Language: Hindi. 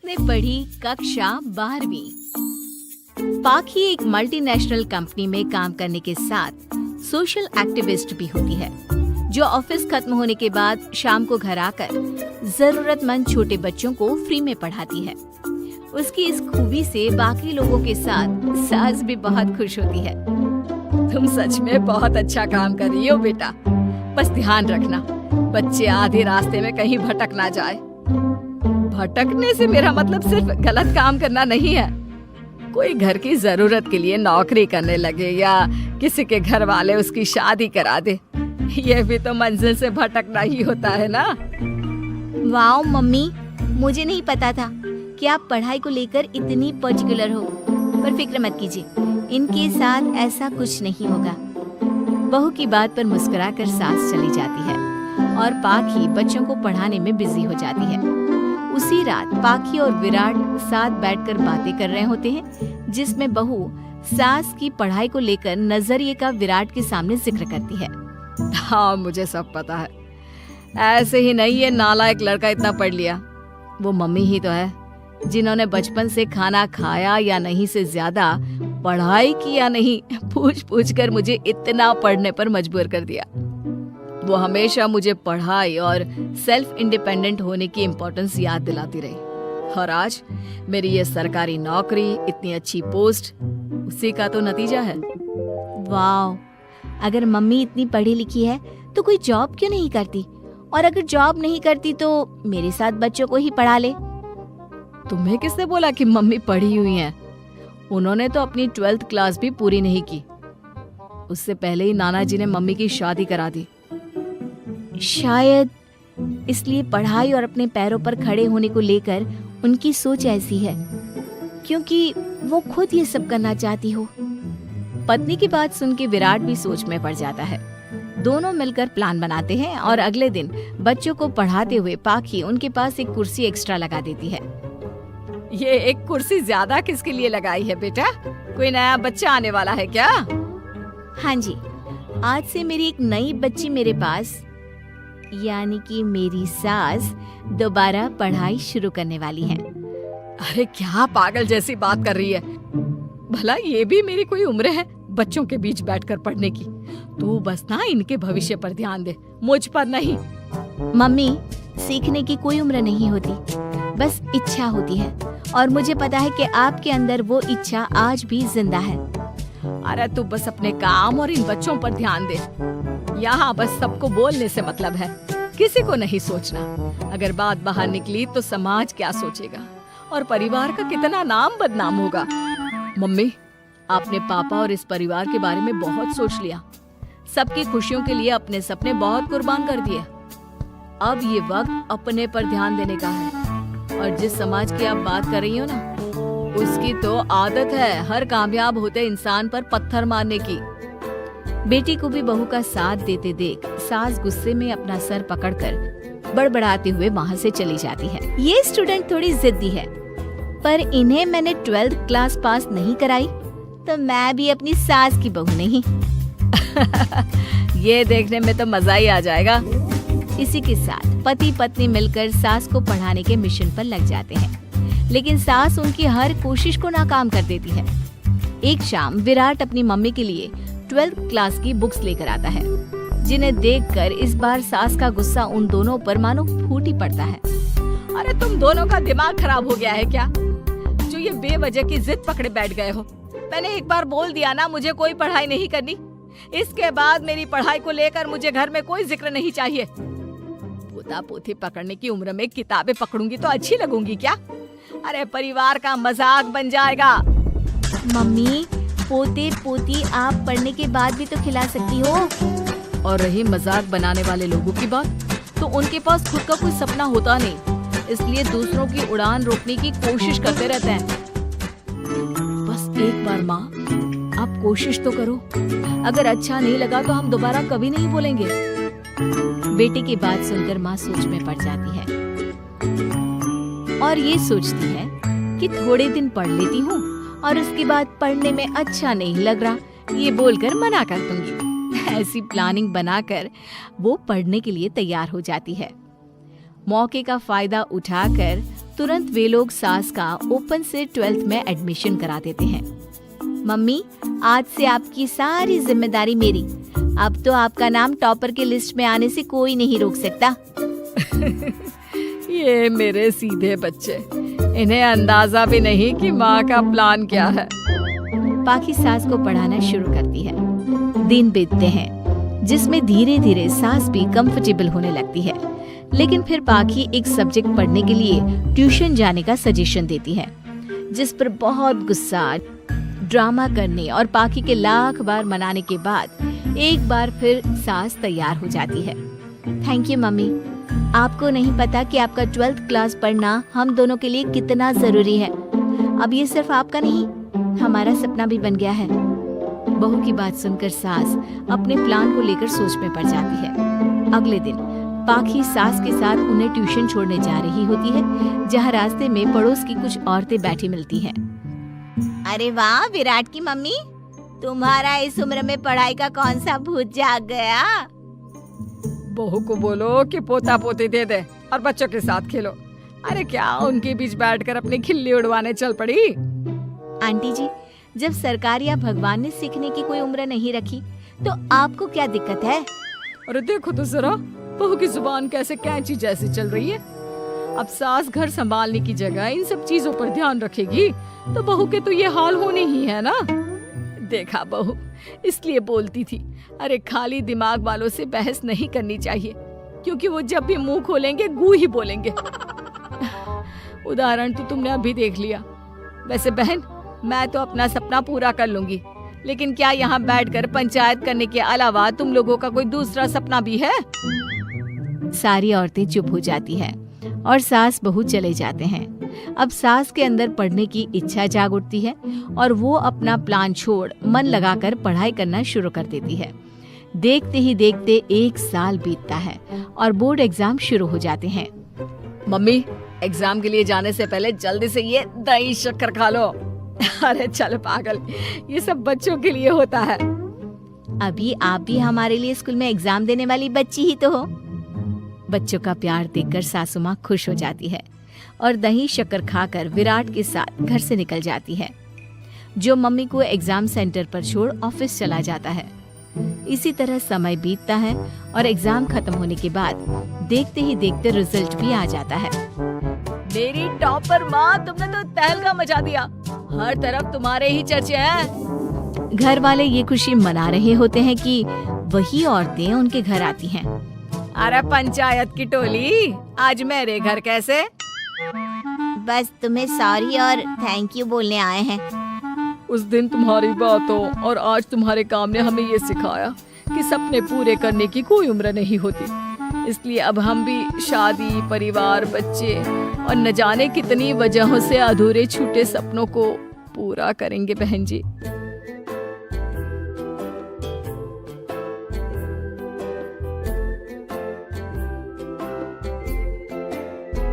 ने पढ़ी कक्षा 12वीं। पाखी एक मल्टीनेशनल कंपनी में काम करने के साथ सोशल एक्टिविस्ट भी होती है, जो ऑफिस खत्म होने के बाद शाम को घर आकर जरूरतमंद छोटे बच्चों को फ्री में पढ़ाती है। उसकी इस खूबी से बाकी लोगों के साथ सास भी बहुत खुश होती है। तुम सच में बहुत अच्छा काम कर रही हो बेटा, बस ध्यान रखना बच्चे आधे रास्ते में कहीं भटक ना जाए। भटकने से मेरा मतलब सिर्फ गलत काम करना नहीं है। कोई घर की जरूरत के लिए नौकरी करने लगे या किसी के घर वाले उसकी शादी करा दे, ये भी तो मंजिल से भटकना ही होता है ना। वाओ मम्मी, मुझे नहीं पता था कि आप पढ़ाई को लेकर इतनी पर्टिकुलर हो। पर फिक्र मत कीजिए, इनके साथ ऐसा कुछ नहीं होगा। बहू की बात पर मुस्कुराकर सास चली जाती है और पाखी बच्चों को पढ़ाने में बिजी हो जाती है। उसी रात पाखी और विराट साथ बैठकर बातें कर रहे होते हैं, जिसमें बहू सास की पढ़ाई को लेकर नजरिए का विराट के सामने जिक्र करती है। हाँ, मुझे सब पता है। ऐसे ही नहीं ये नालायक लड़का इतना पढ़ लिया। वो मम्मी ही तो है जिन्होंने बचपन से खाना खाया या नहीं से ज्यादा पढ़ाई की या नहीं पूछ पूछ कर मुझे इतना पढ़ने पर मजबूर कर दिया। वो हमेशा मुझे पढ़ाई और सेल्फ इंडिपेंडेंट होने की इम्पोर्टेंस याद दिलाती रही, और आज मेरी ये सरकारी नौकरी, इतनी अच्छी पोस्ट, उसी का तो नतीजा है। वाओ, अगर मम्मी इतनी पढ़ी लिखी है तो कोई जॉब क्यों नहीं करती? और अगर जॉब नहीं करती तो मेरे साथ बच्चों को ही पढ़ा ले। तुम्हें किसने बोला कि मम्मी पढ़ी हुई हैं? उन्होंने तो अपनी 12th क्लास भी पूरी नहीं की। उससे पहले ही नाना जी ने मम्मी की शादी करा दी। शायद इसलिए पढ़ाई और अपने पैरों पर खड़े होने को लेकर उनकी सोच ऐसी है, क्योंकि वो खुद ये सब करना चाहती हो। पत्नी की बात सुन के विराट भी सोच में पड़ जाता है। दोनों मिलकर प्लान बनाते हैं और अगले दिन बच्चों को पढ़ाते हुए पाखी उनके पास एक कुर्सी एक्स्ट्रा लगा देती है। ये एक कुर्सी ज्यादा किसके लिए लगाई है बेटा? कोई नया बच्चा आने वाला है क्या? हाँ जी, आज से मेरी एक नई बच्ची मेरे पास, यानी कि मेरी सास, दोबारा पढ़ाई शुरू करने वाली है। अरे क्या पागल जैसी बात कर रही है? भला ये भी मेरी कोई उम्र है बच्चों के बीच बैठकर पढ़ने की? तू बस ना इनके भविष्य पर ध्यान दे, मुझ पर नहीं। मम्मी, सीखने की कोई उम्र नहीं होती, बस इच्छा होती है, और मुझे पता है कि आपके अंदर वो इच्छा आज भी जिंदा है। अरे तू बस अपने काम और इन बच्चों पर ध्यान दे। यहाँ बस सबको बोलने से मतलब है, किसी को नहीं सोचना। अगर बात बाहर निकली तो समाज क्या सोचेगा और परिवार का कितना नाम बदनाम होगा। मम्मी, आपने पापा और इस परिवार के बारे में बहुत सोच लिया। सबकी खुशियों के लिए अपने सपने बहुत कुर्बान कर दिए। अब ये वक्त अपने पर ध्यान देने का है। और जिस समाज की आप बात कर रही हो ना, उसकी तो आदत है हर कामयाब होते इंसान पर पत्थर मारने की। बेटी को भी बहू का साथ देते देख सास गुस्से में अपना सर पकड़कर बड़बड़ाते हुए वहाँ से चली जाती है। ये स्टूडेंट थोड़ी जिद्दी है, पर इन्हें मैंने 12th क्लास पास नहीं कराई तो मैं भी अपनी सास की बहू नहीं। ये देखने में तो मजा ही आ जाएगा। इसी के साथ पति पत्नी मिलकर सास को पढ़ाने के मिशन पर लग जाते हैं, लेकिन सास उनकी हर कोशिश को नाकाम कर देती है। एक शाम विराट अपनी मम्मी के लिए 12th क्लास की बुक्स लेकर आता है, जिन्हें देखकर इस बार सास का गुस्सा उन दोनों पर मानो फूट ही पड़ता है। अरे तुम दोनों का दिमाग खराब हो गया है क्या, जो ये बेवजह की जिद पकड़े बैठ गए हो? मैंने एक बार बोल दिया ना, मुझे कोई पढ़ाई नहीं करनी। इसके बाद मेरी पढ़ाई को लेकर मुझे घर में कोई जिक्र नहीं चाहिए। पोता पोती पकड़ने की उम्र में किताबें पकड़ूंगी तो अच्छी लगूंगी क्या? अरे परिवार का मजाक बन जाएगा। मम्मी, पोते पोती आप पढ़ने के बाद भी तो खिला सकती हो। और रही मजाक बनाने वाले लोगों की बात, तो उनके पास खुद का कोई सपना होता नहीं, इसलिए दूसरों की उड़ान रोकने की कोशिश करते रहते हैं। बस एक बार माँ, आप कोशिश तो करो। अगर अच्छा नहीं लगा तो हम दोबारा कभी नहीं बोलेंगे। बेटे की बात सुनकर माँ सोच में पड़ जाती है और ये सोचती है कि थोड़े दिन पढ़ लेती हूँ और उसके बाद पढ़ने में अच्छा नहीं लग रहा, ये बोलकर मना कर दूंगी। ऐसी प्लानिंग बनाकर वो पढ़ने के लिए तैयार हो जाती है। मौके का फायदा उठाकर तुरंत वे लोग सास का ओपन से 12th में एडमिशन करा देते हैं। मम्मी, आज से आपकी सारी जिम्मेदारी मेरी। अब तो आपका नाम टॉपर के लिस्ट में आने से कोई नहीं रोक सकता। ये मेरे सीधे बच्चे, इन्हें अंदाजा भी नहीं कि माँ का प्लान क्या है। पाखी सास को पढ़ाना शुरू करती है। दिन बीतते हैं जिसमें धीरे धीरे सास भी कंफर्टेबल होने लगती है, लेकिन फिर पाखी एक सब्जेक्ट पढ़ने के लिए ट्यूशन जाने का सजेशन देती है, जिस पर बहुत गुस्सा, ड्रामा करने और पाखी के लाख बार मनाने के बाद एक बार फिर सास तैयार हो जाती है। Thank you mummy. आपको नहीं पता कि आपका 12th क्लास पढ़ना हम दोनों के लिए कितना जरूरी है। अब ये सिर्फ आपका नहीं, हमारा सपना भी बन गया है। बहू की बात सुनकर सास अपने प्लान को लेकर सोच में पड़ जाती है। अगले दिन पाखी सास के साथ उन्हें ट्यूशन छोड़ने जा रही होती है, जहाँ रास्ते में पड़ोस की कुछ औरतें बैठी मिलती हैं। अरे वाह विराट की मम्मी, तुम्हारा इस उम्र में पढ़ाई का कौन सा भूत जाग गया? बहू को बोलो कि पोता पोती दे दे और बच्चों के साथ खेलो। अरे क्या उनके बीच बैठकर अपनी खिल्ली उड़वाने चल पड़ी? आंटी जी, जब सरकार या भगवान ने सीखने की कोई उम्र नहीं रखी तो आपको क्या दिक्कत है? अरे देखो तो जरा, बहू की जुबान कैसे कैंची जैसी चल रही है। अब सास घर संभालने की जगह इन सब चीजों पर ध्यान रखेगी तो बहू के तो ये हाल होने ही है ना। देखा बहू, इसलिए बोलती थी, अरे खाली दिमाग वालों से बहस नहीं करनी चाहिए, क्योंकि वो जब भी मुंह खोलेंगे गू ही बोलेंगे। उदाहरण तो तुमने अभी देख लिया। वैसे बहन, मैं तो अपना सपना पूरा कर लूंगी, लेकिन क्या यहाँ बैठकर पंचायत करने के अलावा तुम लोगों का कोई दूसरा सपना भी है? सारी औरतें चुप हो जाती है और सास बहू चले जाते हैं। अब सास के अंदर पढ़ने की इच्छा जाग उठती है और वो अपना प्लान छोड़ मन लगाकर पढ़ाई करना शुरू कर देती है। देखते ही देखते 1 साल बीतता है और बोर्ड एग्जाम शुरू हो जाते हैं। मम्मी, एग्जाम के लिए जाने से पहले जल्दी से ये दही शक्कर खा लो। अरे चल पागल, ये सब बच्चों के लिए होता है। अभी आप भी हमारे लिए स्कूल में एग्जाम देने वाली बच्ची ही तो हो। बच्चों का प्यार देखकर सासू माँ खुश हो जाती है और दही शक्कर खाकर विराट के साथ घर से निकल जाती है, जो मम्मी को एग्जाम सेंटर पर छोड़ ऑफिस चला जाता है। इसी तरह समय बीतता है और एग्जाम खत्म होने के बाद देखते ही देखते रिजल्ट भी आ जाता है। मेरी टॉपर माँ, तुमने तो तहलका मचा दिया। हर तरफ तुम्हारे ही चर्चे हैं। घर वाले ये खुशी मना रहे होते हैं कि वही औरतें उनके घर आती हैं। अरे पंचायत की टोली, आज मेरे घर कैसे? बस तुम्हें सॉरी और थैंक यू बोलने आए हैं। उस दिन तुम्हारी बातों और आज तुम्हारे काम ने हमें ये सिखाया कि सपने पूरे करने की कोई उम्र नहीं होती। इसलिए अब हम भी शादी, परिवार, बच्चे और न जाने कितनी वजहों से अधूरे छूटे सपनों को पूरा करेंगे बहन जी।